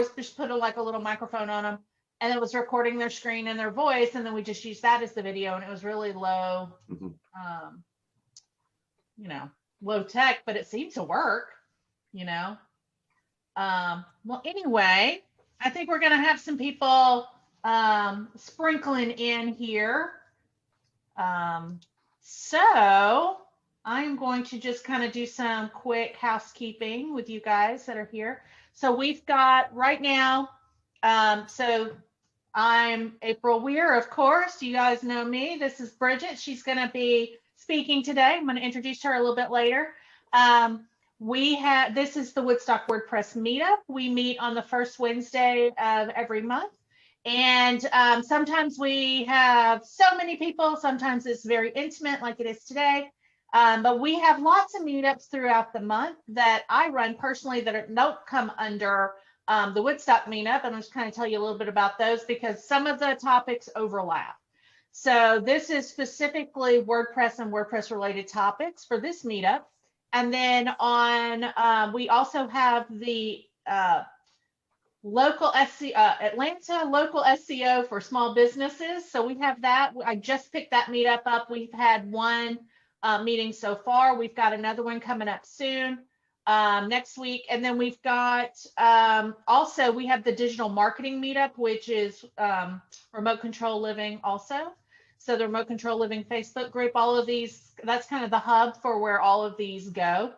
just put like a little microphone on them, and it was recording their screen and their voice, and then we just used that as the video, and it was really low, you know, low tech, but it seemed to work, you know. Well, anyway, I think we're gonna have some people sprinkling in here. So I'm going to just kind of do some quick housekeeping with you guys that are here. So we've got right now, so I'm April Weir, of course. You guys know me. This is Bridget. She's going to be speaking today. I'm going to introduce her a little bit later. This is the Woodstock WordPress meetup. We meet on the first Wednesday of every month. And sometimes we have so many people, sometimes it's very intimate like it is today. But we have lots of meetups throughout the month that I run personally that don't come under the Woodstock meetup. And I'm just kind of tell you a little bit about those because some of the topics overlap. So this is specifically WordPress and WordPress related topics for this meetup. And then on, we also have the local SEO, Atlanta local SEO for small businesses. So we have that. I just picked that meetup up. We've had one meeting so far. We've got another one coming up soon next week. And then we've got also we have the digital marketing meetup, which is remote control living also. So the remote control living Facebook group, all of these, that's kind of the hub for where all of these go.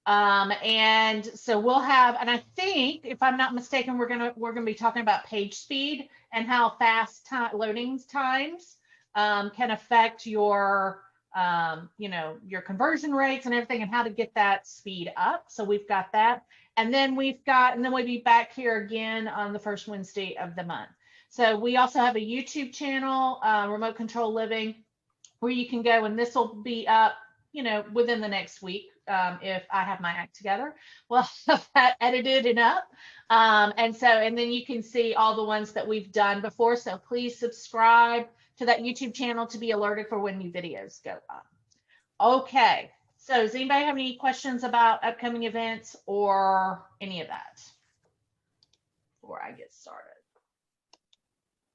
And so we'll have, and I think if I'm not mistaken, we're gonna be talking about page speed and how fast loading times can affect your your conversion rates and everything, and how to get that speed up. So we've got that, and then we'll be back here again on the first Wednesday of the month. So we also have a YouTube channel, Remote Control Living, where you can go, and this will be up, within the next week. If I have my act together, we'll have that edited and up. And then you can see all the ones that we've done before. So please subscribe to that YouTube channel to be alerted for when new videos go up. Okay. So does anybody have any questions about upcoming events or any of that before I get started?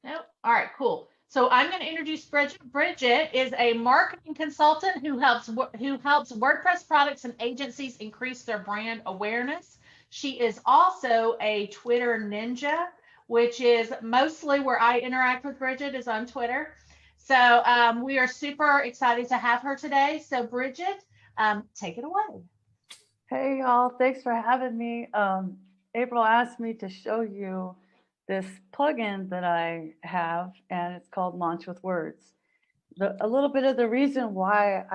No? All right, cool. So I'm going to introduce Bridget. Bridget is a marketing consultant who helps WordPress products and agencies increase their brand awareness. She is also a Twitter ninja, which is mostly where I interact with Bridget is on Twitter. So we are super excited to have her today. So Bridget, take it away. Hey, y'all. Thanks for having me. April asked me to show you this plugin that I have, and it's called Launch with Words. A little bit of the reason why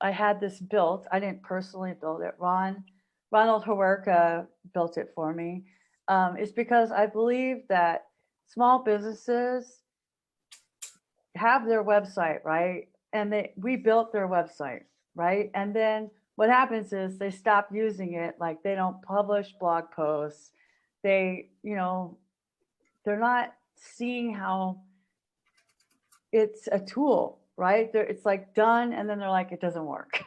I had this built, I didn't personally build it. Ronald Hawerka built it for me, is because I believe that small businesses have their website, right? And we built their website, right? And then what happens is they stop using it, like they don't publish blog posts. They're not seeing how it's a tool, right? It's like done, and then they're like, it doesn't work.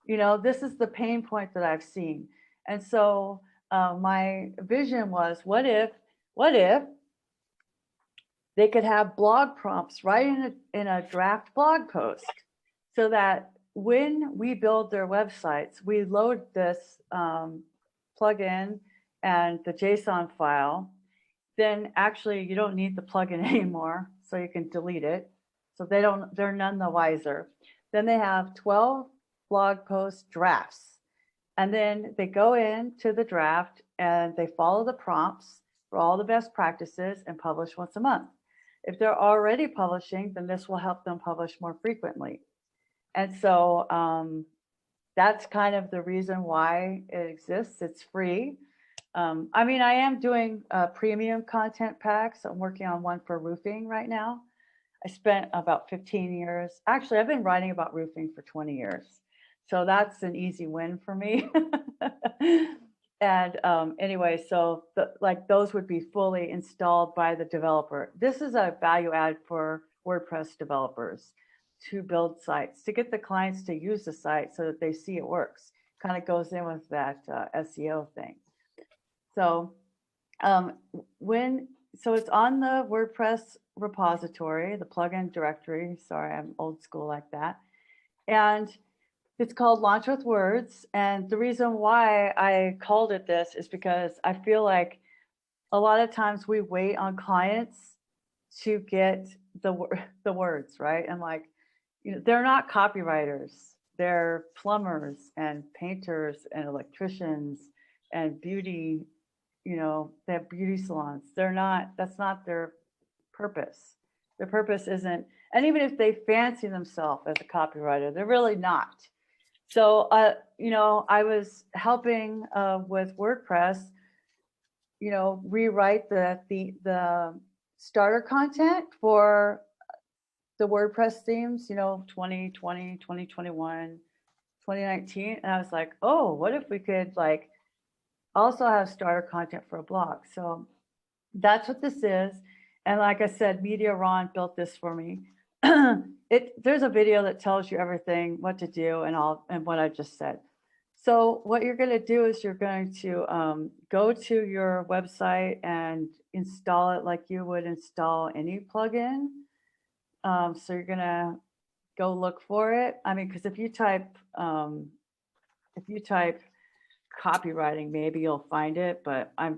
This is the pain point that I've seen. And so my vision was, what if they could have blog prompts right in a draft blog post, so that when we build their websites, we load this plugin and the JSON file. Then actually you don't need the plugin anymore, so you can delete it. So they're none the wiser. Then they have 12 blog post drafts, and then they go into the draft and they follow the prompts for all the best practices and publish once a month. If they're already publishing, then this will help them publish more frequently. And so that's kind of the reason why it exists. It's free. I am doing premium content packs. I'm working on one for roofing right now. I spent about 15 years. Actually, I've been writing about roofing for 20 years. So that's an easy win for me. And anyway, so those would be fully installed by the developer. This is a value add for WordPress developers to build sites, to get the clients to use the site so that they see it works. Kind of goes in with that SEO thing. So So it's on the WordPress repository, the plugin directory. Sorry, I'm old school like that. And it's called Launch with Words. And the reason why I called it this is because I feel like a lot of times we wait on clients to get the words, right? And like, they're not copywriters. They're plumbers and painters and electricians and beauty, they have beauty salons. That's not their purpose. Their purpose isn't, and even if they fancy themselves as a copywriter, they're really not. So, I was helping with WordPress, rewrite the starter content for the WordPress themes, 2020, 2021, 2019. And I was like, oh, what if we could like also have starter content for a blog? So that's what this is. And like I said, Media Ron built this for me. There's a video that tells you everything, what to do and what I just said. So what you're going to do is you're going to go to your website and install it like you would install any plugin. So you're going to go look for it. I mean, because if you type copywriting, maybe you'll find it, but I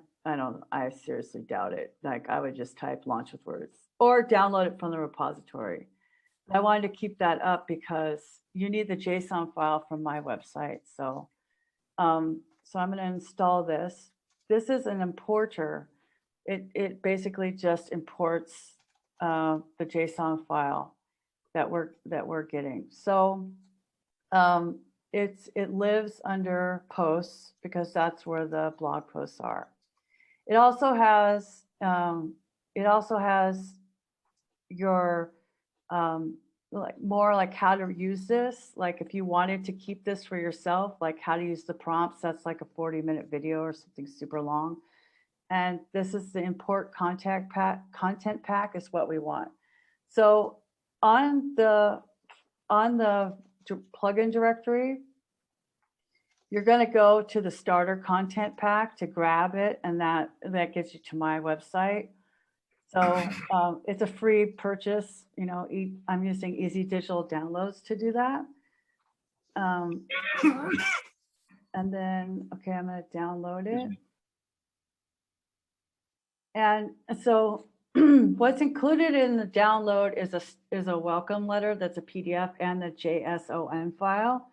seriously doubt it. Like I would just type Launch with Words or download it from the repository. I wanted to keep that up because you need the JSON file from my website. So I'm going to install this. This is an importer. It basically just imports the JSON file that we're getting. So it lives under posts because that's where the blog posts are. It also has your more like how to use this. Like if you wanted to keep this for yourself, like how to use the prompts, that's like a 40-minute video or something super long. And this is the import content pack is what we want. So on the plugin directory, you're going to go to the starter content pack to grab it, and that gets you to my website. So it's a free purchase. I'm using Easy Digital Downloads to do that. And then, okay, I'm going to download it. And so what's included in the download is a welcome letter that's a PDF and the JSON file.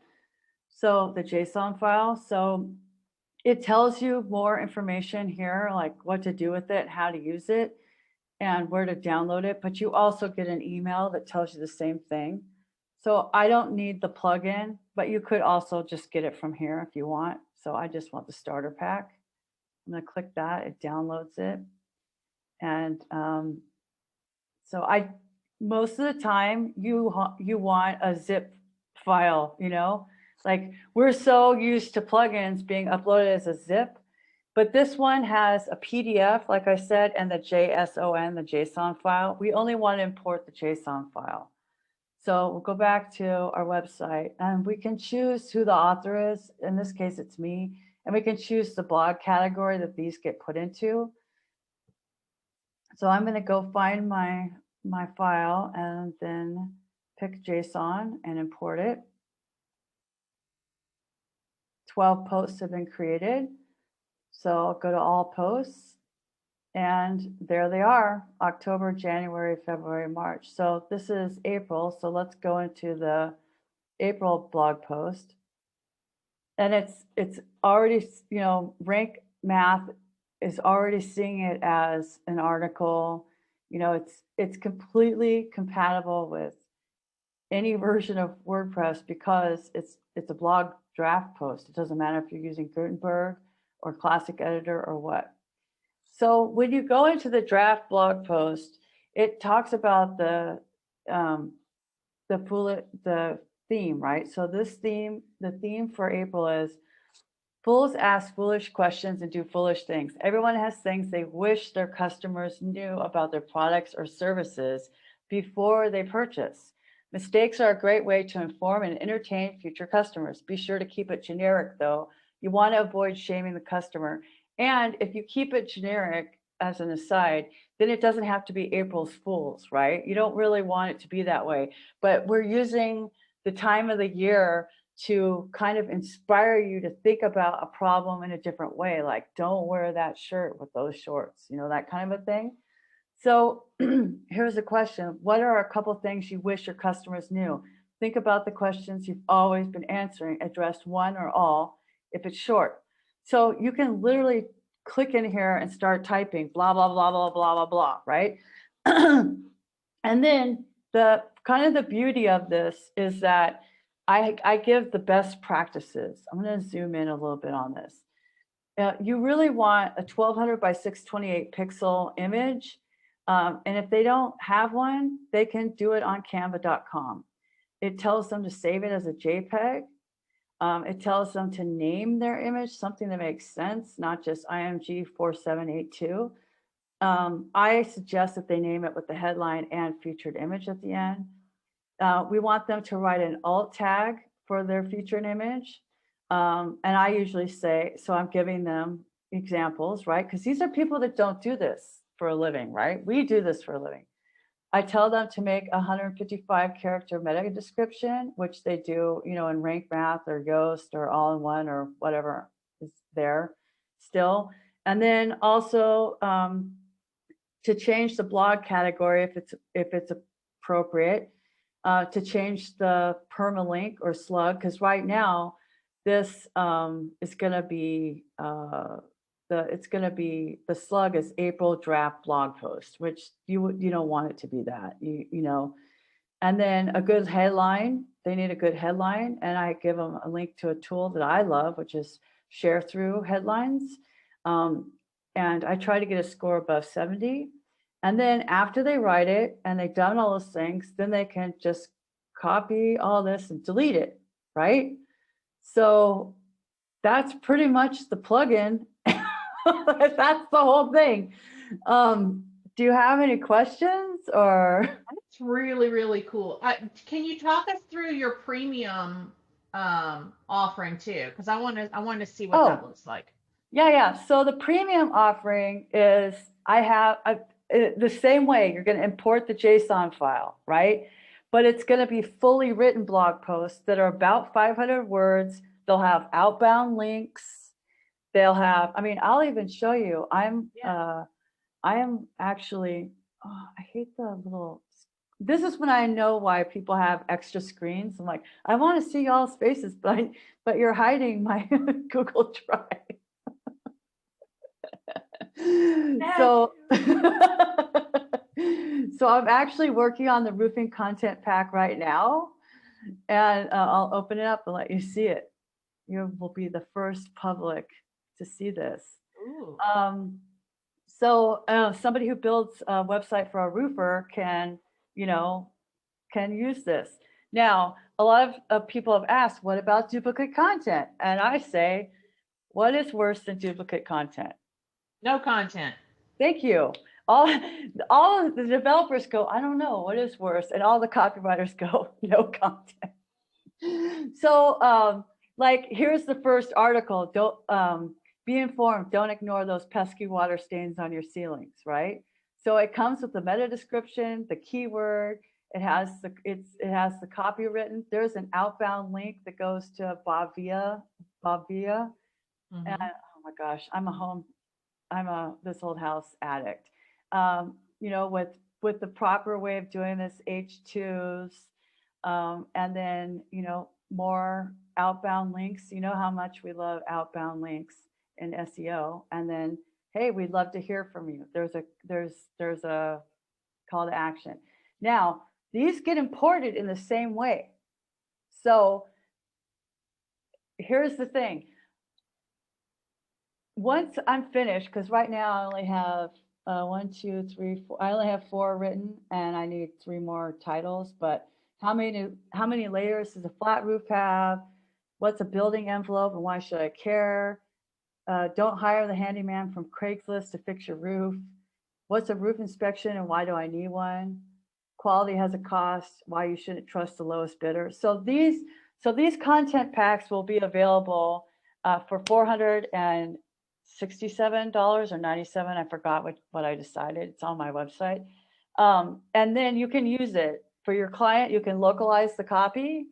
So the JSON file. So it tells you more information here, like what to do with it, how to use it, and where to download it. But you also get an email that tells you the same thing. So I don't need the plugin, but you could also just get it from here if you want. So I just want the starter pack. I'm going to click that. It downloads it. And so most of the time you want a zip file, like we're so used to plugins being uploaded as a zip, but this one has a PDF, like I said, and the JSON, the JSON file. We only want to import the JSON file. So we'll go back to our website and we can choose who the author is. In this case, it's me. And we can choose the blog category that these get put into. So I'm going to go find my file and then pick JSON and import it. 12 posts have been created. So I'll go to all posts and there they are, October, January, February, March. So this is April. So let's go into the April blog post. And it's already, Rank Math is already seeing it as an article. It's completely compatible with any version of WordPress because it's a blog draft post. It doesn't matter if you're using Gutenberg or Classic Editor or what. So when you go into the draft blog post, it talks about the theme, right? So the theme for April is fools ask foolish questions and do foolish things. Everyone has things they wish their customers knew about their products or services before they purchase. Mistakes are a great way to inform and entertain future customers. Be sure to keep it generic, though. You want to avoid shaming the customer And if you keep it generic as an aside, then it doesn't have to be April's Fools, right? You don't really want it to be that way. But we're using the time of the year to kind of inspire you to think about a problem in a different way. Like, don't wear that shirt with those shorts, you know, that kind of a thing. So here's a question. What are a couple things you wish your customers knew? Think about the questions you've always been answering. Address one or all if it's short. So you can literally click in here and start typing blah, blah, blah, blah, blah, blah, blah, right? And then the kind of the beauty of this is that I give the best practices. I'm going to zoom in a little bit on this. You really want a 1200 by 628 pixel image. And if they don't have one, they can do it on canva.com. It tells them to save it as a JPEG. It tells them to name their image, something that makes sense, not just IMG 4782. I suggest that they name it with the headline and featured image at the end. We want them to write an alt tag for their featured image. And I usually say, so I'm giving them examples, right? Because these are people that don't do this for a living, right? We do this for a living. I tell them to make a 155 character meta description, which they do, you know, in Rank Math or Yoast or All in One or whatever is there still. And then also to change the blog category if it's appropriate, to change the permalink or slug, because right now this is going to be the slug is April draft blog post, which you don't want it to be that, you know. And then a good headline, they need a good headline, and I give them a link to a tool that I love, which is share through headlines. And I try to get a score above 70. And then after they write it and they've done all those things, then they can just copy all this and delete it, right? So that's pretty much the plugin. That's the whole thing. Do you have any questions or? That's really, really cool. Can you talk us through your premium offering too? Because I want to see what that looks like. Yeah. So the premium offering is the same way. You're going to import the JSON file, right? But it's going to be fully written blog posts that are about 500 words. They'll have outbound links. They'll have, I mean, I'll even show you. I am actually, I hate the little, this is when I know why people have extra screens. I'm like, I want to see y'all's faces, but you're hiding my Google Drive. So, so I'm actually working on the roofing content pack right now, and I'll open it up and let you see it. You will be the first public to see this. So somebody who builds a website for a roofer can use this. Now, a lot of people have asked, what about duplicate content? And I say, what is worse than duplicate content? No content. Thank you. All of the developers go, I don't know, what is worse? And all the copywriters go, no content. So like, here's the first article. Don't be informed, don't ignore those pesky water stains on your ceilings, right? So it comes with the meta description, the keyword, it has the copy written. There's an outbound link that goes to Bavia. Mm-hmm. And oh my gosh, I'm a this old house addict. You know, with the proper way of doing this, H2s, and then, you know, more outbound links. You know how much we love outbound links in SEO. And then, hey, we'd love to hear from you. There's a call to action. Now, these get imported in the same way. So here's the thing. Once I'm finished, because right now I only have 1, 2, 3, 4. I only have 4 written, and I need 3 more titles. But how many layers does a flat roof have? What's a building envelope, and why should I care? Don't hire the handyman from Craigslist to fix your roof. What's a roof inspection, and why do I need one? Quality has a cost. Why you shouldn't trust the lowest bidder. So these content packs will be available for $460 $67 or 97. I forgot what I decided. It's on my website. And then you can use it for your client. You can localize the copy,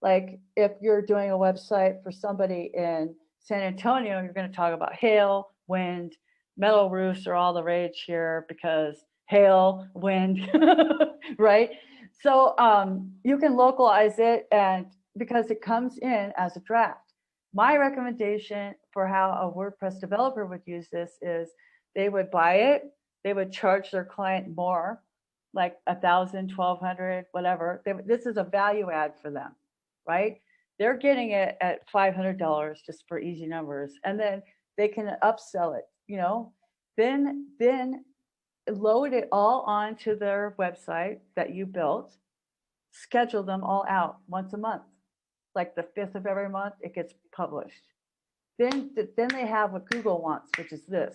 like if you're doing a website for somebody in San Antonio, you're going to talk about hail, wind, metal roofs are all the rage here because hail, wind, right? So you can localize it, and because it comes in as a draft. My recommendation for how a WordPress developer would use this is they would buy it, they would charge their client more, like $1,000, $1,200, whatever. This is a value add for them, right? They're getting it at $500 just for easy numbers, and then they can upsell it, then load it all onto their website that you built, schedule them all out once a month, like the 5th of every month, it gets published. Then they have what Google wants, which is this: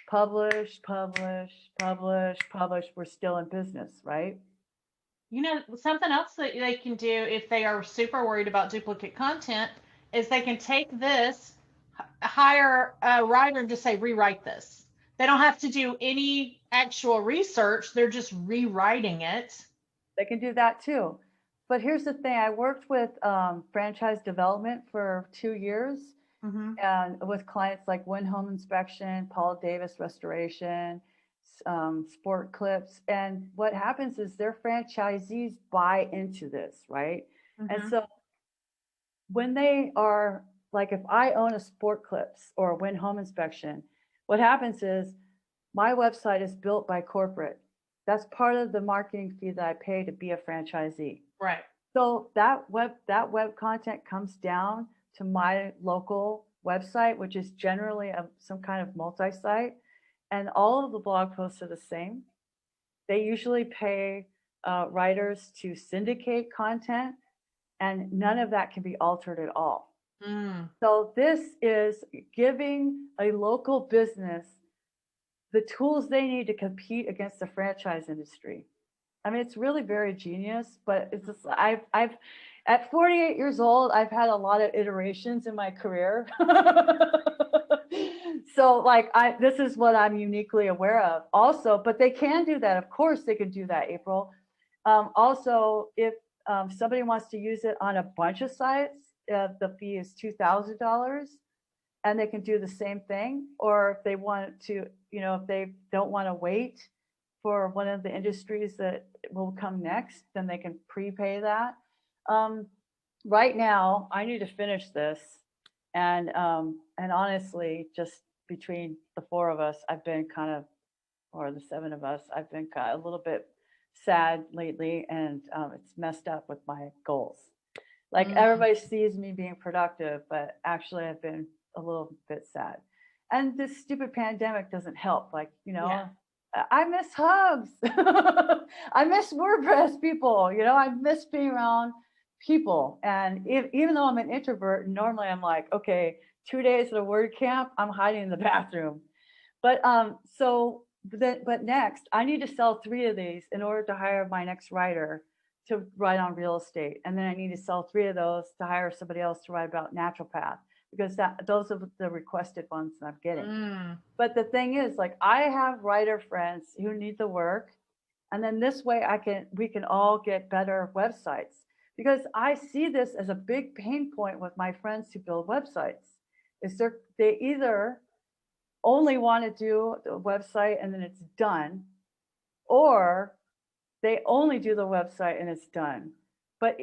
publish, publish, publish, publish. We're still in business, right? Something else that they can do if they are super worried about duplicate content is they can take this, hire a writer and just say, rewrite this. They don't have to do any actual research. They're just rewriting it. They can do that too. But here's the thing. I worked with franchise development for 2 years, and with clients like Win Home Inspection, Paul Davis Restoration, Sport Clips. And what happens is their franchisees buy into this, right? And so when they are, like, if I own a Sport Clips or Win Home Inspection, what happens is my website is built by corporate. That's part of the marketing fee that I pay to be a franchisee. Right. So that web content comes down to my local website, which is generally some kind of multi-site, and all of the blog posts are the same. They usually pay writers to syndicate content, and none of that can be altered at all. So this is giving a local business the tools they need to compete against the franchise industry. I mean, it's really very genius, but it's just, I've at 48 years old, I've had a lot of iterations in my career. So like, this is what I'm uniquely aware of also, but they can do that. Of course they can do that, April. Also, if somebody wants to use it on a bunch of sites, the fee is $2,000, and they can do the same thing. Or if they want to, if they don't want to wait for one of the industries that will come next, then they can prepay that. Right now, I need to finish this, and honestly, just between the 4 of us, I've been kind of, or the 7 of us, I've been kind of a little bit sad lately, and it's messed up with my goals. Like everybody sees me being productive, but actually I've been a little bit sad. And this stupid pandemic doesn't help. Like, I miss hugs. I miss WordPress people. I miss being around people. And even though I'm an introvert, normally I'm like, okay, 2 days at a WordCamp, I'm hiding in the bathroom. But but next, I need to sell 3 of these in order to hire my next writer to write on real estate. And then I need to sell 3 of those to hire somebody else to write about naturopath, because those are the requested ones that I'm getting. But the thing is, like, I have writer friends who need the work, and then this way we can all get better websites, because I see this as a big pain point with my friends who build websites. Is they either only want to do the website and then it's done, or they only do the website and it's done. But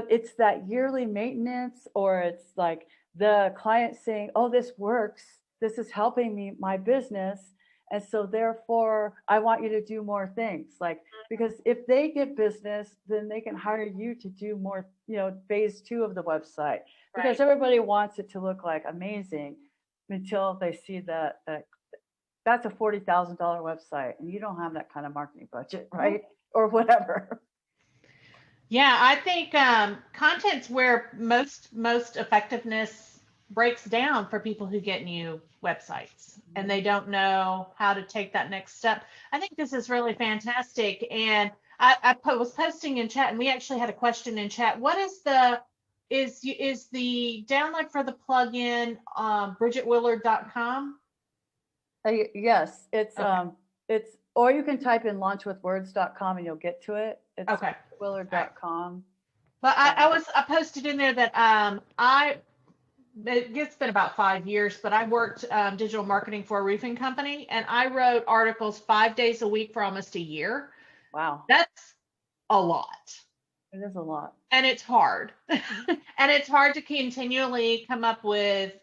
it's that yearly maintenance, or it's like the client saying, oh, this works, this is helping me, my business, and so therefore I want you to do more things. Like, because if they get business, then they can hire you to do more, phase 2 of the website, because everybody wants it to look like amazing until they see that that's a $40,000 website and you don't have that kind of marketing budget, right? Or whatever. Yeah, I think content's where most effectiveness breaks down for people who get new websites and they don't know how to take that next step. I think this is really fantastic. And I was posting in chat, and we actually had a question in chat. What is the is the download for the plugin BridgetWillard.com? Yes, Okay. it's, or you can type in launchwithwords.com and you'll get to it. It's Okay. All right. willard.com. But I posted in there that it's been about 5 years, but I worked digital marketing for a roofing company, and I wrote articles 5 days a week for almost a year. Wow, That's a lot. it is a lot. And it's hard. And it's hard to continually come up with,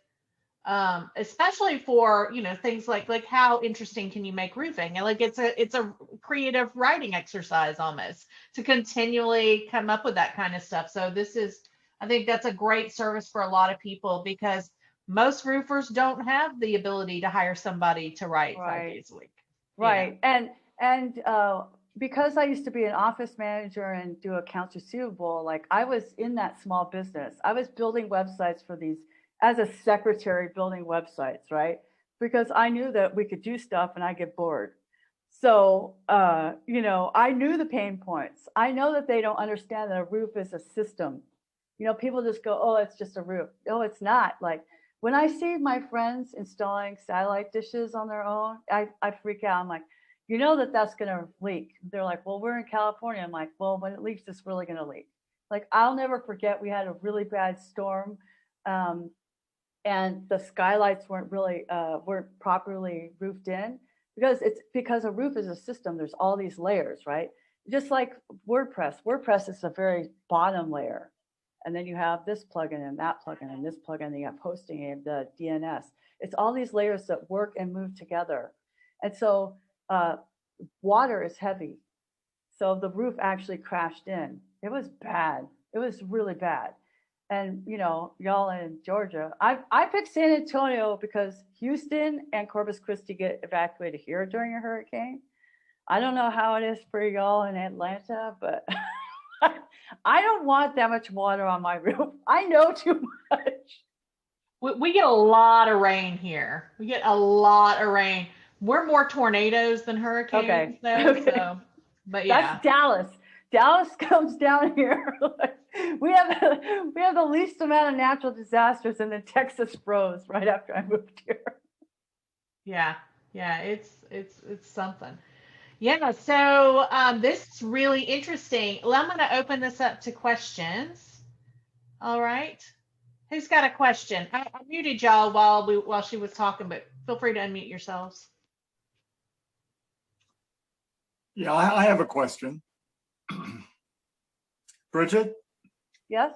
especially for, things like how interesting can you make roofing? And like it's a creative writing exercise almost to continually come up with that kind of stuff. So I think that's a great service for a lot of people, because most roofers don't have the ability to hire somebody to write 5 days a week. Right. And because I used to be an office manager and do accounts receivable, like I was in that small business. I was building websites for these as a secretary, building websites, right? Because I knew that we could do stuff and I get bored. So, I knew the pain points. I know that they don't understand that a roof is a system. People just go, oh, it's just a roof. No, it's not. Like when I see my friends installing satellite dishes on their own, I freak out. I'm like, that's going to leak. They're like, well, we're in California. I'm like, well, when it leaks, it's really going to leak. Like, I'll never forget, we had a really bad storm, and the skylights weren't properly roofed in, because a roof is a system. There's all these layers, right? Just like WordPress. WordPress is a very bottom layer. And then you have this plugin and that plugin and this plugin, and you have hosting and the DNS. It's all these layers that work and move together. And so water is heavy. So the roof actually crashed in. It was bad. It was really bad. And, y'all in Georgia, I picked San Antonio because Houston and Corpus Christi get evacuated here during a hurricane. I don't know how it is for y'all in Atlanta, but I don't want that much water on my roof. I know too much. We get a lot of rain here. We get a lot of rain. We're more tornadoes than hurricanes, though. Okay. So, but yeah. That's Dallas. Dallas comes down here. we have the least amount of natural disasters, and then Texas froze right after I moved here. Yeah, it's something. Yeah, so this is really interesting. Well, I'm going to open this up to questions. All right. Who's got a question? I muted y'all while she was talking, but feel free to unmute yourselves. Yeah, I have a question. Bridget? Yes?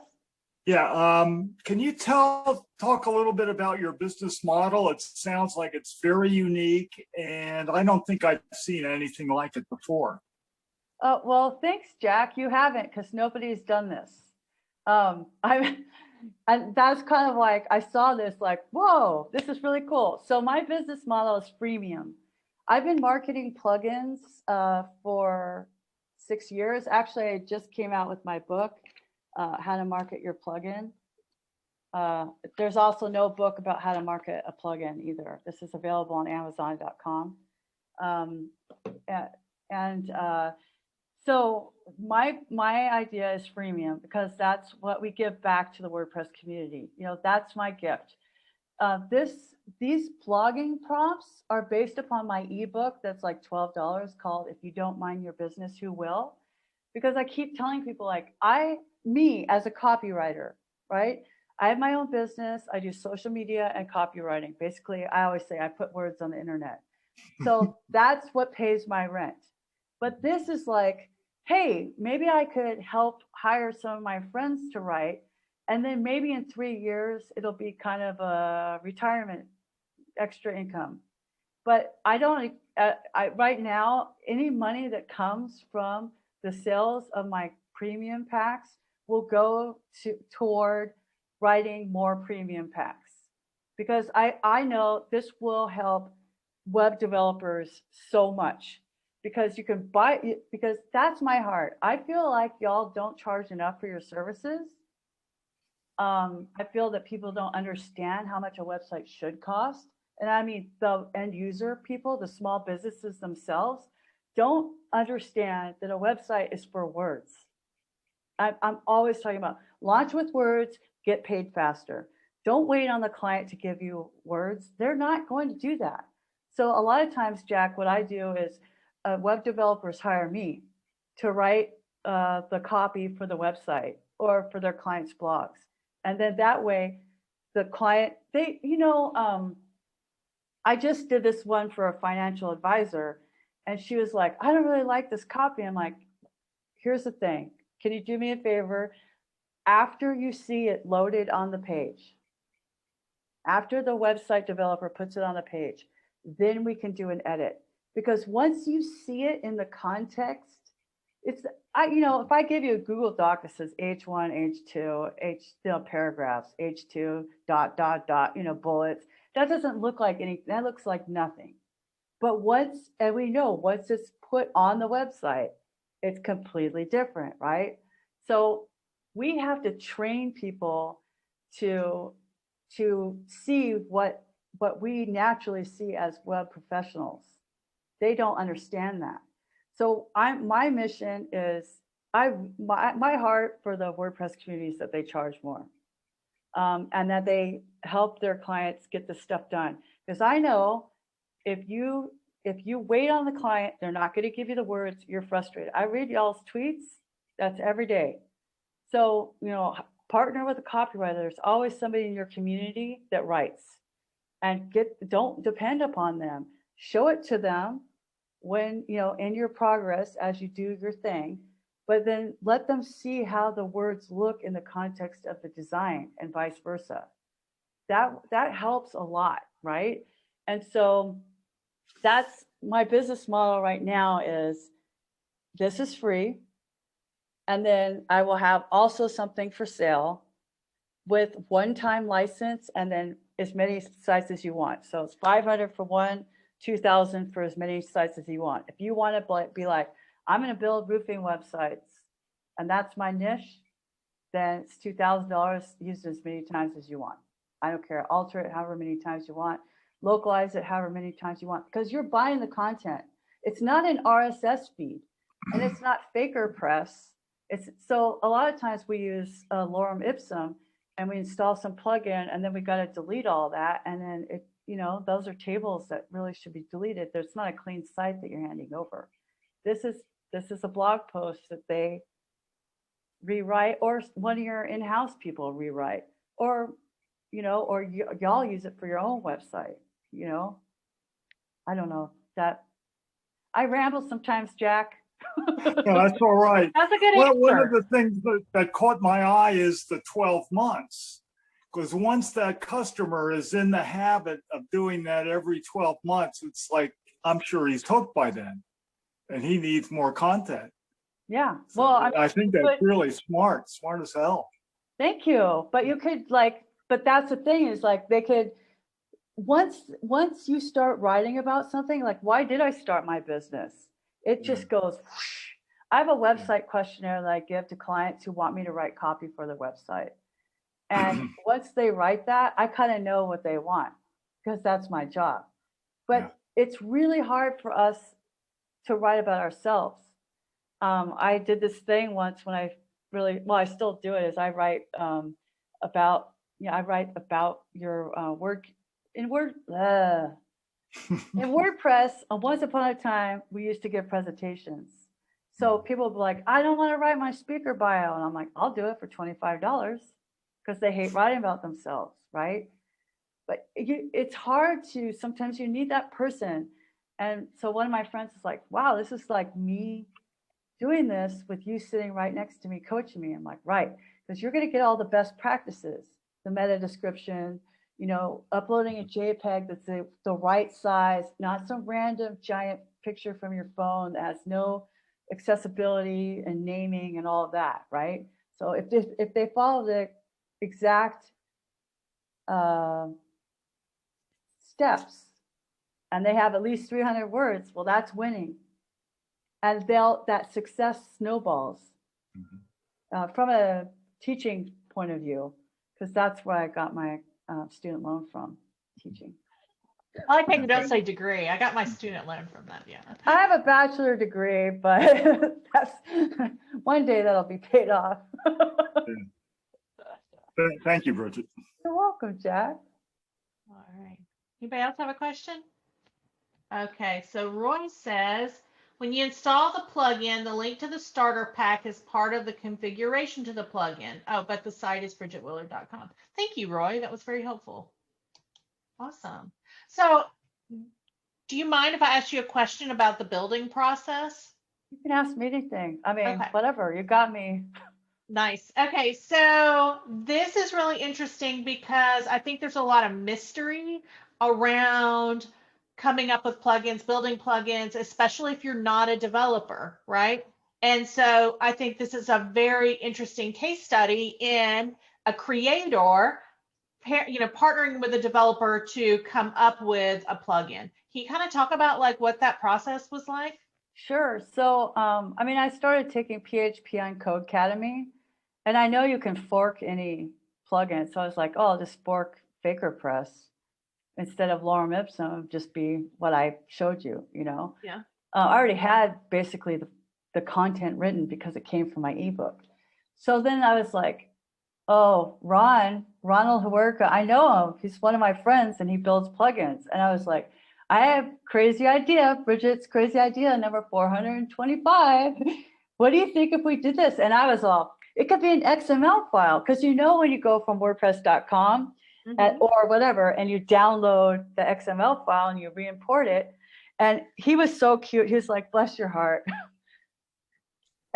Yeah, can you talk a little bit about your business model? It sounds like it's very unique, and I don't think I've seen anything like it before. Well, thanks, Jack. You haven't, because nobody's done this. And that's kind of like, I saw this like, whoa, this is really cool. So my business model is freemium. I've been marketing plugins for 6 years. Actually, I just came out with my book, How to Market Your Plugin. There's also no book about how to market a plugin either. This is available on Amazon.com. So my idea is freemium, because that's what we give back to the WordPress community. That's my gift. These blogging prompts are based upon my ebook that's like $12 called If You Don't Mind Your Business, Who Will? Because I keep telling people, like, me as a copywriter, right? I have my own business. I do social media and copywriting. Basically, I always say I put words on the internet. So that's what pays my rent. But this is like, hey, maybe I could help hire some of my friends to write. And then maybe in 3 years, it'll be kind of a retirement extra income. But right now, any money that comes from the sales of my premium packs will go toward writing more premium packs. Because I know this will help web developers so much. Because you can because that's my heart. I feel like y'all don't charge enough for your services. I feel that people don't understand how much a website should cost. And I mean, the end user people, the small businesses themselves, don't understand that a website is for words. I'm always talking about launch with words, get paid faster. Don't wait on the client to give you words. They're not going to do that. So a lot of times, Jack, what I do is web developers hire me to write the copy for the website or for their clients' blogs. And then that way, the client, I just did this one for a financial advisor, and she was like, I don't really like this copy. I'm like, here's the thing. Can you do me a favor? After you see it loaded on the page, after the website developer puts it on the page, then we can do an edit. Because once you see it in the context, if I give you a Google Doc that says H1, H2, paragraphs, H2, ... bullets, that doesn't look like anything. That looks like nothing. But once it's put on the website, it's completely different, right? So we have to train people to see what we naturally see as web professionals. They don't understand that. So my mission is my heart for the WordPress community is that they charge more, and that they help their clients get this stuff done. Because I know if you wait on the client, they're not going to give you the words. You're frustrated. I read y'all's tweets. That's every day. So partner with a copywriter. There's always somebody in your community that writes, and don't depend upon them. Show it to them when in your progress as you do your thing, but then let them see how the words look in the context of the design and vice versa. That helps a lot, right? And so that's my business model right now. Is this is free, and then I will have also something for sale with one-time license, and then as many sites as you want. So it's $500 for one, $2,000 for as many sites as you want. If you want to be like, I'm going to build roofing websites, and that's my niche, then it's $2,000. Use it as many times as you want. I don't care. Alter it however many times you want. Localize it however many times you want, because you're buying the content. It's not an RSS feed, and it's not Faker Press. So a lot of times we use Lorem Ipsum, and we install some plugin, and then we got to delete all that, and then those are tables that really should be deleted. There's not a clean site that you're handing over. This is a blog post that they rewrite, or one of your in-house people rewrite, or y'all use it for your own website. I don't know that I ramble sometimes, Jack. Yeah, that's all right. That's a good Well, answer. one of the things that caught my eye is the 12 months. Because once that customer is in the habit of doing that every 12 months, it's like, I'm sure he's hooked by then, and he needs more content. Yeah. So Well, I think that's really smart as hell. Thank you. But you could but that's the thing is they could, once you start writing about something, like, why did I start my business? It just goes whoosh. I have a website questionnaire that I give to clients who want me to write copy for their website. And once they write that, I kind of know what they want, because that's my job. But it's really hard for us to write about ourselves. I did this thing once when I still do it, is I write about your work in WordPress. Once upon a time, we used to give presentations. So people would be like, I don't want to write my speaker bio. And I'm like, I'll do it for $25, because they hate writing about themselves, right? But it's hard sometimes you need that person. And so one of my friends is like, wow, this is like me doing this with you sitting right next to me, coaching me. I'm like, right, because you're going to get all the best practices, the meta description, uploading a JPEG that's the right size, not some random giant picture from your phone that has no accessibility and naming and all of that, right? So if they follow the exact steps and they have at least 300 words, well, that's winning. And that success snowballs from a teaching point of view, because that's where I got my student loan from, teaching. I like how you don't say degree. I got my student loan from that, yeah. I have a bachelor degree, but that's one day that'll be paid off. Thank you, Bridget. You're welcome, Jack. All right. Anybody else have a question? Okay, so Roy says, when you install the plugin, the link to the starter pack is part of the configuration to the plugin. Oh, but the site is bridgetwillard.com. Thank you, Roy. That was very helpful. Awesome. So, do you mind if I ask you a question about the building process? You can ask me anything. I mean, Okay. whatever. You got me. Nice. Okay, so this is really interesting because I think there's a lot of mystery around coming up with plugins, building plugins, especially if you're not a developer, right? And so I think this is a very interesting case study in a creator, partnering with a developer to come up with a plugin. Can you kind of talk about like what that process was like? Sure. So, I mean, I started taking PHP on Codecademy, and I know you can fork any plugin. So I was like, oh, I'll just fork FakerPress instead of Lorem Ipsum, just be what I showed you, Yeah. I already had basically the content written because it came from my ebook. So then I was like, oh, Ronald Huerca, I know him. He's one of my friends and he builds plugins. And I was like, I have crazy idea, Bridget's crazy idea, number 425. What do you think if we did this? And I was all, it could be an XML file. Because when you go from WordPress.com or whatever, and you download the XML file and you re-import it. And he was so cute. He was like, bless your heart.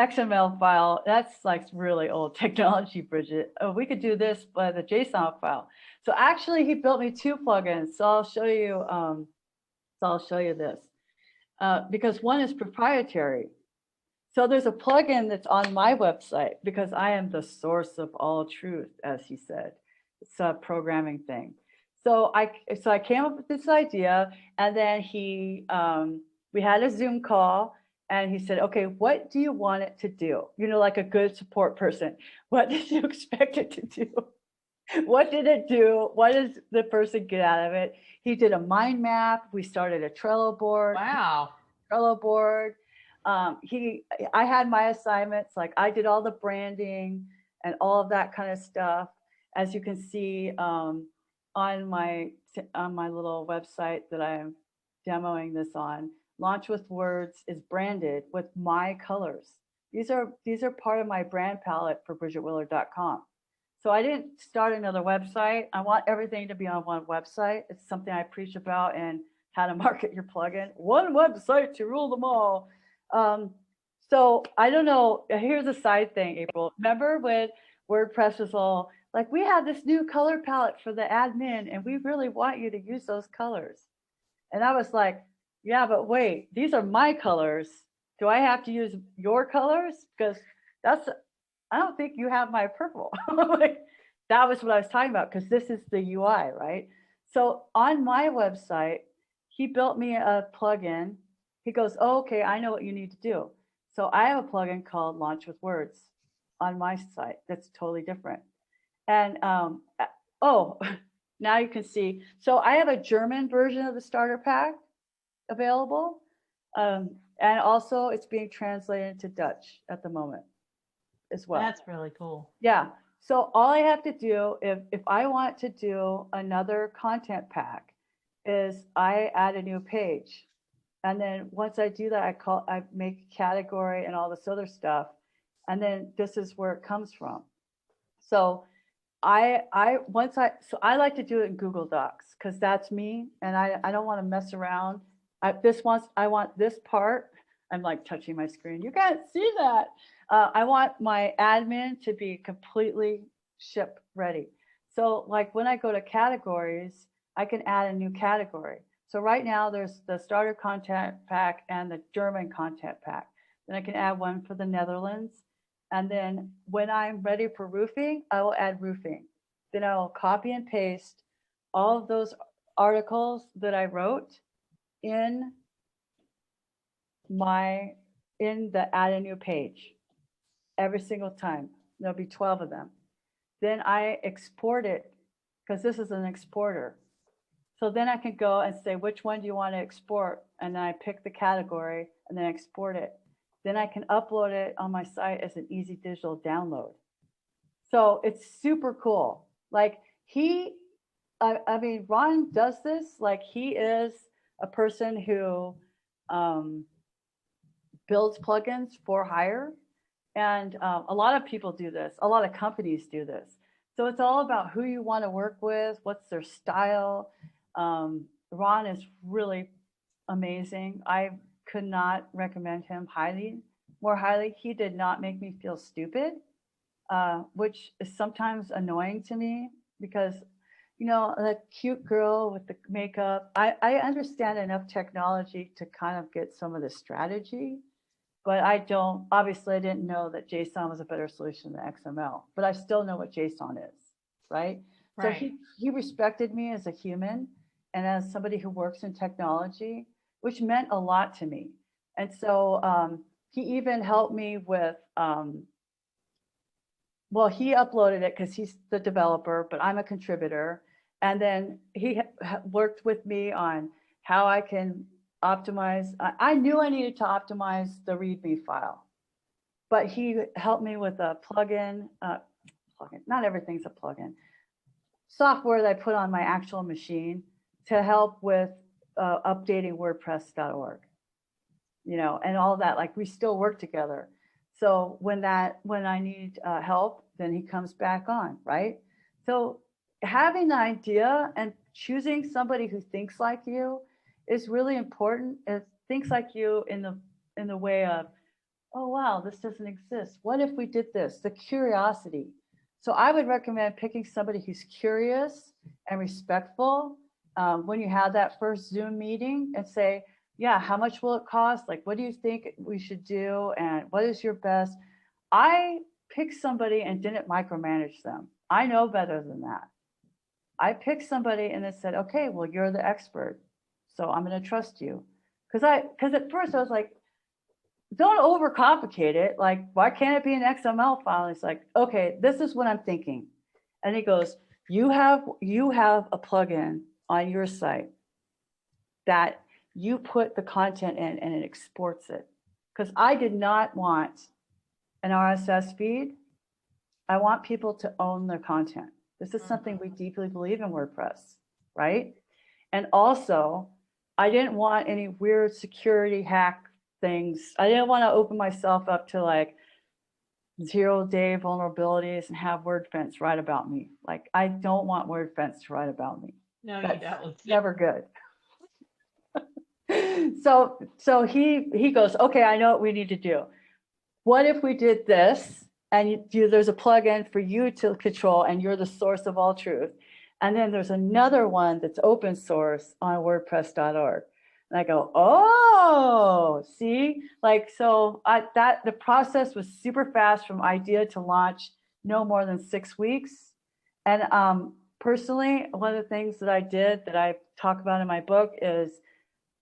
XML file, that's like really old technology, Bridget. Oh, we could do this by the JSON file. So actually he built me 2 plugins. So I'll show you this because one is proprietary. So there's a plugin that's on my website because I am the source of all truth, as he said. It's a programming thing. So I came up with this idea, and then we had a Zoom call, and he said, okay, what do you want it to do? Like a good support person. What did you expect it to do? What did it do? What does the person get out of it? He did a mind map. We started a Trello board. Wow. Trello board. I had my assignments, like I did all the branding and all of that kind of stuff. As you can see on my little website that I'm demoing this on, Launch with Words is branded with my colors. These are part of my brand palette for BridgetWillard.com. So I didn't start another website. I want everything to be on one website. It's something I preach about in how to market your plugin. One website to rule them all. So I don't know. Here's a side thing, April. Remember when WordPress was all like, we have this new color palette for the admin, and we really want you to use those colors. And I was like, yeah, but wait, these are my colors. Do I have to use your colors? Because I don't think you have my purple. Like, that was what I was talking about, because this is the UI, right? So on my website, he built me a plugin. He goes, oh, okay, I know what you need to do. So I have a plugin called Launch with Words on my site that's totally different. And now you can see. So I have a German version of the starter pack available. And also it's being translated into Dutch at the moment as well. That's really cool. Yeah. So all I have to do if I want to do another content pack is I add a new page. And then once I do that, I make a category and all this other stuff. And then this is where it comes from. So I like to do it in Google Docs because that's me, and I don't want to mess around. I want this part. I'm like touching my screen. You can't see that. I want my admin to be completely ship ready. So like when I go to categories, I can add a new category. So right now there's the starter content pack and the German content pack. Then I can add one for the Netherlands. And then when I'm ready for roofing, I will add roofing. Then I will copy and paste all of those articles that I wrote in the add a new page every single time. There'll be 12 of them. Then I export it because this is an exporter. So then I can go and say, which one do you want to export? And then I pick the category and then export it. Then I can upload it on my site as an easy digital download. So it's super cool. Like I mean, Ron does this, like he is a person who builds plugins for hire. And a lot of people do this. A lot of companies do this. So it's all about who you want to work with, what's their style. Ron is really amazing. I could not recommend him more highly. He did not make me feel stupid, which is sometimes annoying to me because, you know, the cute girl with the makeup, I understand enough technology to kind of get some of the strategy, but obviously I didn't know that JSON was a better solution than XML, but I still know what JSON is, right? So he respected me as a human and as somebody who works in technology, which meant a lot to me. And so he even helped me with, well, he uploaded it because he's the developer, but I'm a contributor. And then he worked with me on how I can optimize. I knew I needed to optimize the README file, but he helped me with a plugin. Not everything's a plugin. Software that I put on my actual machine to help with updating WordPress.org, you know, and all that. Like we still work together. So when I need help, then he comes back on, right? So having the idea and choosing somebody who thinks like you is really important. It thinks like you in the way of, oh wow, this doesn't exist. What if we did this? The curiosity. So I would recommend picking somebody who's curious and respectful when you have that first Zoom meeting and say, yeah, how much will it cost? Like, what do you think we should do? And what is your best? I picked somebody and didn't micromanage them. I know better than that. I picked somebody and then said, okay, well, you're the expert, so I'm going to trust you. Because at first I was like, don't overcomplicate it. Like, why can't it be an XML file? And it's like, okay, this is what I'm thinking. And he goes, you have a plugin on your site that you put the content in and it exports it. Because I did not want an RSS feed. I want people to own their content. This is something we deeply believe in WordPress, right? And also, I didn't want any weird security hack things. I didn't want to open myself up to like 0-day vulnerabilities and have WordFence write about me. Like, I don't want WordFence to write about me. No, That's you don't. never good. So he goes, okay, I know what we need to do. What if we did this and there's a plugin for you to control and you're the source of all truth. And then there's another one that's open source on WordPress.org. And I go, oh, see, like, so the process was super fast from idea to launch, no more than 6 weeks. And personally, one of the things that I did that I talk about in my book is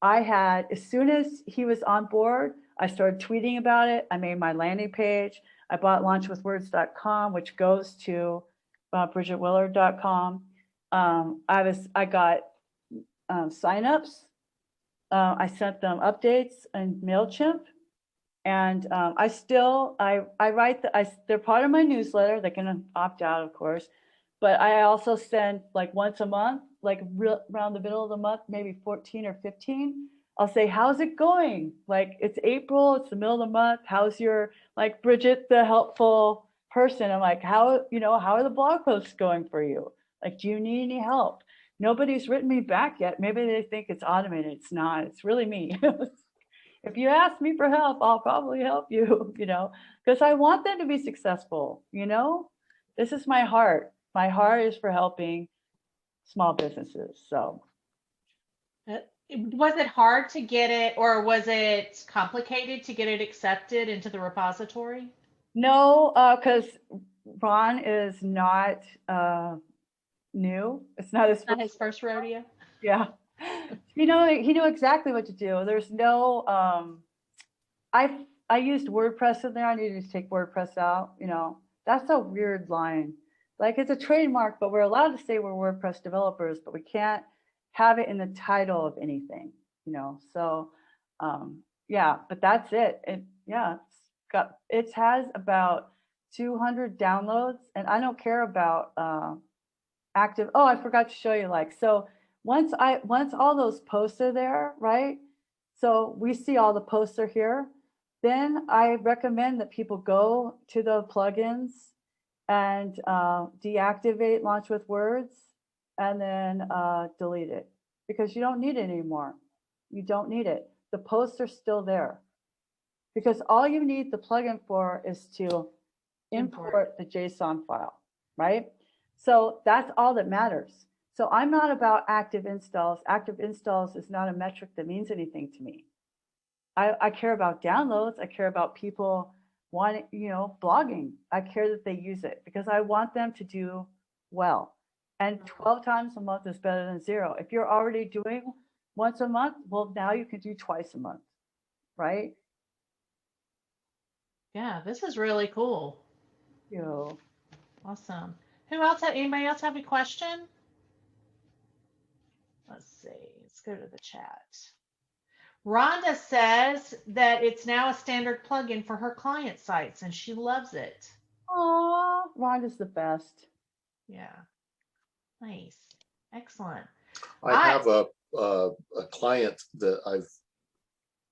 as soon as he was on board, I started tweeting about it. I made my landing page. I bought launchwithwords.com, which goes to bridgetwillard.com. I got signups. I sent them updates in MailChimp. And I write, they're part of my newsletter. They can opt out, of course. But I also send like once a month, like around the middle of the month, maybe 14 or 15. I'll say, how's it going? Like, it's April, it's the middle of the month. How's your, like, Bridget, the helpful person? I'm like, how are the blog posts going for you? Like, do you need any help? Nobody's written me back yet. Maybe they think it's automated. It's not. It's really me. If you ask me for help, I'll probably help you, because I want them to be successful. This is my heart. My heart is for helping small businesses. So. Was it hard to get it, or was it complicated to get it accepted into the repository? No, because Ron is not new. It's not his first rodeo. Yeah. He knew exactly what to do. There's no, I used WordPress in there. I needed to take WordPress out. That's a weird line. Like, it's a trademark, but we're allowed to say we're WordPress developers, but we can't have it in the title of anything, so yeah, but that's it. It has about 200 downloads, and I don't care about active. Oh, I forgot to show you, so once all those posts are there, right? So we see all the posts are here. Then I recommend that people go to the plugins and deactivate Launch with Words and then delete it, because you don't need it anymore. You don't need it. The posts are still there, because all you need the plugin for is to import the JSON file, right? So that's all that matters. So I'm not about active installs. Active installs is not a metric that means anything to me. I care about downloads. I care about people wanting, blogging. I care that they use it, because I want them to do well. And 12 times a month is better than 0. If you're already doing once a month, well, now you can do twice a month, right? Yeah, this is really cool. Awesome. Anybody else have a question? Let's see. Let's go to the chat. Rhonda says that it's now a standard plugin for her client sites, and she loves it. Oh, Rhonda's the best. Yeah. Nice. Excellent. I have a client that I've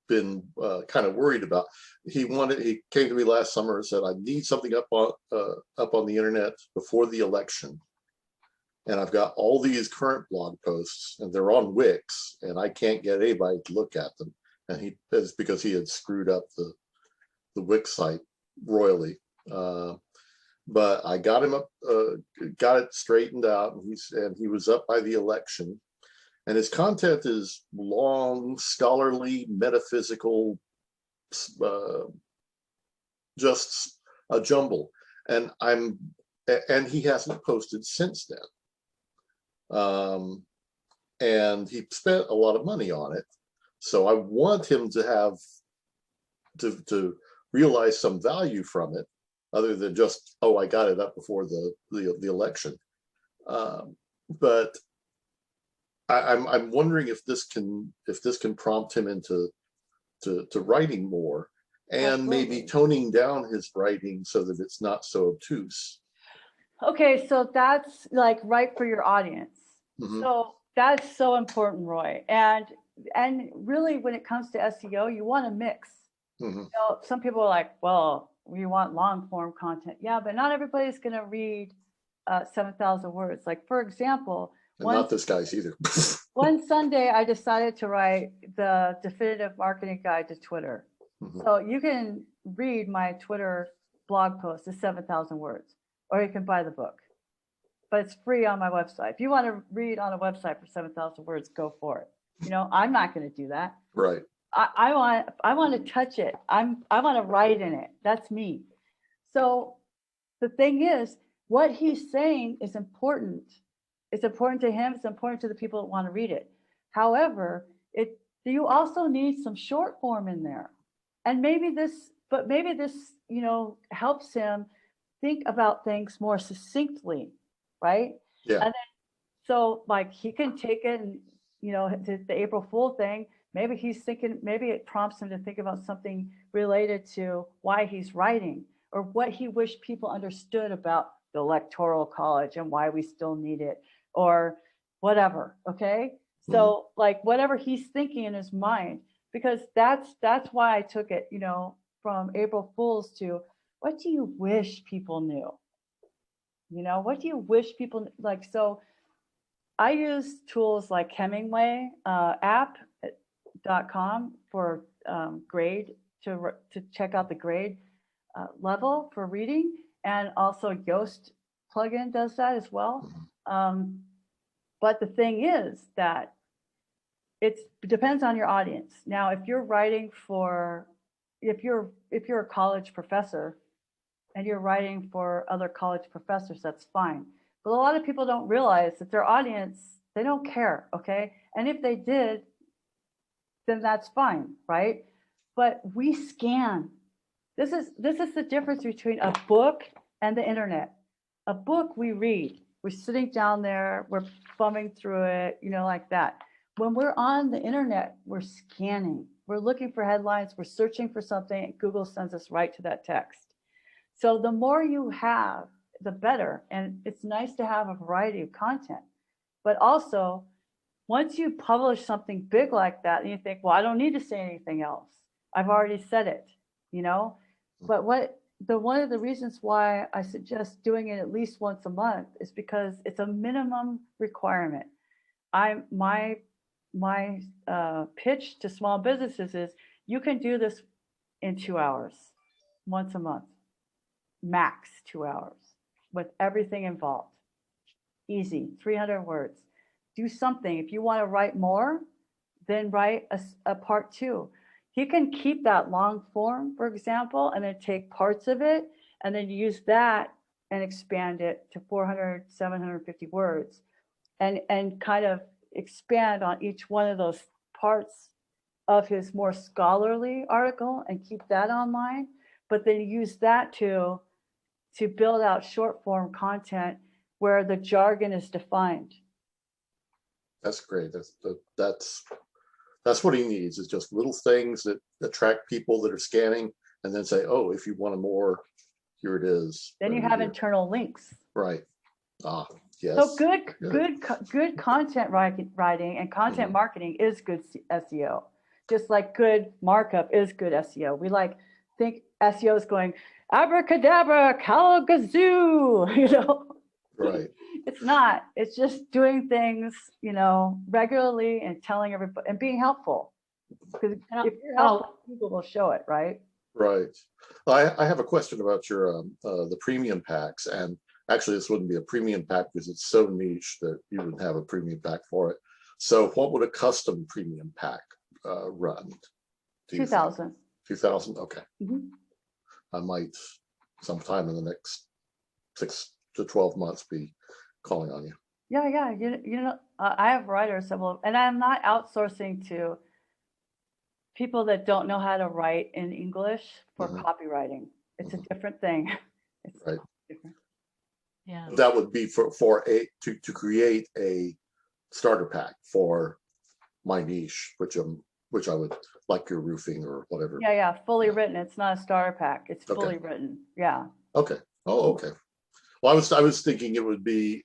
been kind of worried about. He came to me last summer and said, I need something up on the internet before the election. And I've got all these current blog posts, and they're on Wix, and I can't get anybody to look at them. And it's because he had screwed up the Wix site royally. But I got him up, got it straightened out, and he was up by the election. And his content is long, scholarly, metaphysical, just a jumble. And he hasn't posted since then. And he spent a lot of money on it. So I want him to have to realize some value from it, other than just, oh, I got it up before the election. But I'm wondering if this can prompt him into writing more, and maybe toning down his writing so that it's not so obtuse. Okay, so that's like right for your audience. Mm-hmm. So that's so important, Roy. And really, when it comes to SEO, you want to mix. Mm-hmm. Some people are like, well, we want long form content. Yeah, but not everybody's going to read 7,000 words. Like, for example, not this guy's either. One Sunday, I decided to write the definitive marketing guide to Twitter. Mm-hmm. So you can read my Twitter blog post, it's 7,000 words, or you can buy the book. But it's free on my website. If you want to read on a website for 7,000 words, go for it. I'm not going to do that. Right. I want to touch it. I want to write in it. That's me. So the thing is, what he's saying is important. It's important to him. It's important to the people that want to read it. However, you also need some short form in there, and maybe this helps him think about things more succinctly, right? Yeah. And then, so like he can take it and the April Fool thing. Maybe it prompts him to think about something related to why he's writing, or what he wished people understood about the Electoral College and why we still need it, or whatever. Okay. So like whatever he's thinking in his mind, because that's why I took it, from April Fools to what do you wish people knew? What do you wish people like? So I use tools like Hemingway app.com for grade to check out the grade level for reading, and also Yoast plugin does that as well. But the thing is that it depends on your audience. Now, if you're a college professor and you're writing for other college professors, that's fine. But a lot of people don't realize that their audience, they don't care, okay? And if they did, then that's fine, right? But we scan. This is the difference between a book and the internet. A book we read. We're sitting down there, we're thumbing through it, like that. When we're on the internet, we're scanning, we're looking for headlines, we're searching for something, and Google sends us right to that text. So the more you have, the better. And it's nice to have a variety of content. But also, once you publish something big like that, and you think, well, I don't need to say anything else. I've already said it, But one of the reasons why I suggest doing it at least once a month is because it's a minimum requirement. My pitch to small businesses is you can do this in 2 hours, once a month, max 2 hours, with everything involved. Easy, 300 words. Do something. If you want to write more, then write a part 2. You can keep that long form, for example, and then take parts of it and then use that and expand it to 400, 750 words and kind of expand on each one of those parts of his more scholarly article and keep that online, but then use that to build out short form content where the jargon is defined. That's great. That's what he needs, is just little things that attract people that are scanning, and then say, oh, if you want more, here it is. Then you have internal links. Right. Yes. So good content writing and content marketing is good SEO. Just like good markup is good SEO. We think SEO is going abracadabra, calagazoo, Right. It's not. It's just doing things, regularly and telling everybody and being helpful. Because if you're helpful, Google will show it, right? Right. I have a question about your the premium packs, and actually this wouldn't be a premium pack because it's so niche that you would have a premium pack for it. So what would a custom premium pack run? 2,000. 2,000. Okay. Mm-hmm. I might sometime in the next 6 to 12 months be calling on you. Yeah. I have writers that will, and I'm not outsourcing to people that don't know how to write in English for copywriting. It's a different thing. It's right. Different. Yeah. That would be to create a starter pack for my niche, which I would like, your roofing or whatever. Yeah. Fully written. It's not a starter pack. It's fully written. Yeah. Okay. Oh, okay. Well, I was thinking it would be.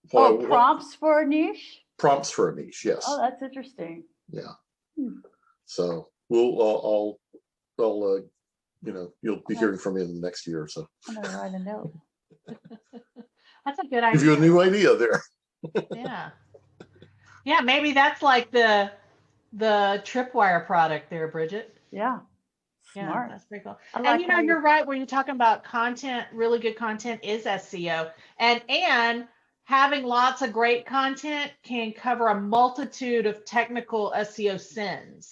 Prompts for a niche. Prompts for a niche. Yes. Oh, that's interesting. Yeah. So I'll you'll be hearing from me in the next year or so. I'm gonna write a note. That's a good idea. Give you a new idea there. Yeah, maybe that's like the Tripwire product there, Bridget. Yeah. Smart. Yeah, that's pretty cool. And you're right when you're talking about content. Really good content is SEO, and having lots of great content can cover a multitude of technical SEO sins.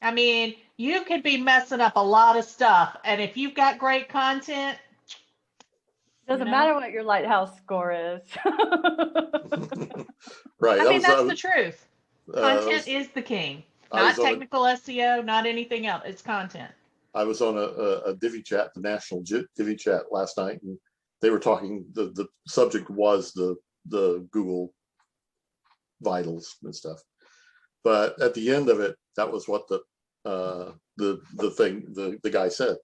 I mean, you could be messing up a lot of stuff, and if you've got great content, doesn't matter what your lighthouse score is. Right. I mean, that's the truth. Content is the king. Not technical SEO, not anything else. It's content. I was on a Divi chat, the national Divi chat last night, and they were talking. The subject was the Google vitals and stuff. But at the end of it, that was what the guy said.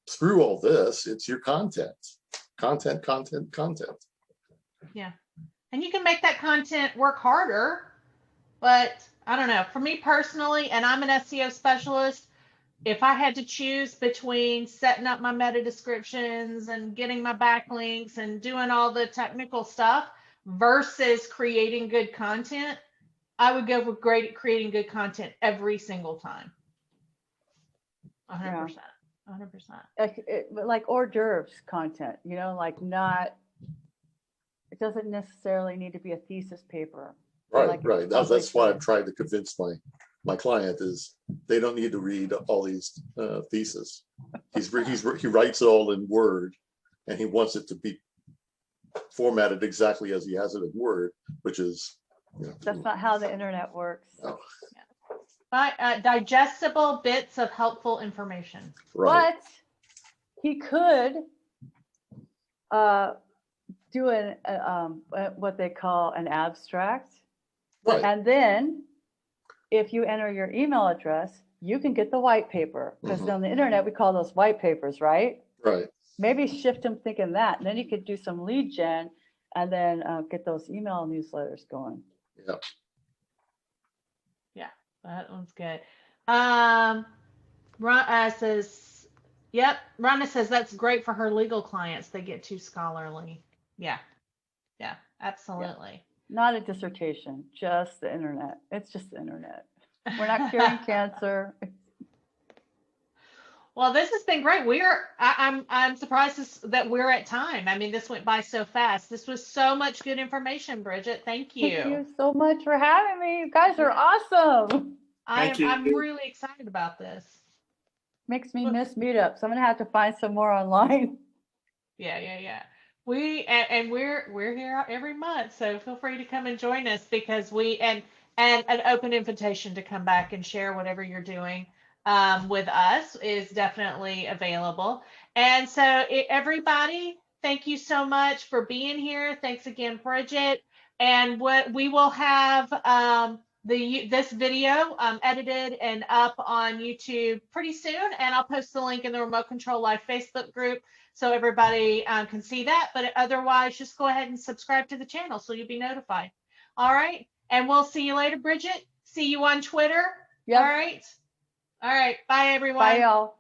Screw all this. It's your content. Content. Yeah. And you can make that content work harder. But I don't know. For me personally, and I'm an SEO specialist, if I had to choose between setting up my meta descriptions and getting my backlinks and doing all the technical stuff versus creating good content, I would go with creating good content every single time. 100%. 100%. Like hors d'oeuvres content, it doesn't necessarily need to be a thesis paper. Right. That's why I'm trying to convince my client is they don't need to read all these theses. He writes it all in Word, and he wants it to be formatted exactly as he has it in Word, which is. That's not how the internet works. No. Digestible bits of helpful information. Right. But he could do what they call an abstract. Right. And then if you enter your email address, you can get the white paper, because Mhm. on the internet, we call those white papers, right? Right. Maybe shift him thinking that, and then you could do some lead gen and then get those email newsletters going. Yeah. Yeah, that one's good. Ron says, yep. Rhonda says that's great for her legal clients. They get too scholarly. Yeah. Yeah, absolutely. Not a dissertation, just the internet. It's just the internet. We're not curing cancer. Well, this has been great. I'm surprised that we're at time. I mean, this went by so fast. This was so much good information, Bridget. Thank you. Thank you so much for having me. You guys are awesome. Thank you. I'm really excited about this. Makes me miss meetups. I'm gonna have to find some more online. Yeah. We're here every month, so feel free to come and join us, because and an open invitation to come back and share whatever you're doing with us is definitely available. And so everybody, thank you so much for being here. Thanks again, Bridget. And what we will have this video edited and up on YouTube pretty soon, and I'll post the link in the Remote Control Live Facebook group so everybody can see that. But otherwise, just go ahead and subscribe to the channel so you'll be notified. All right, and we'll see you later, Bridget. See you on Twitter. Yep. All right. All right. Bye, everyone. Bye, y'all.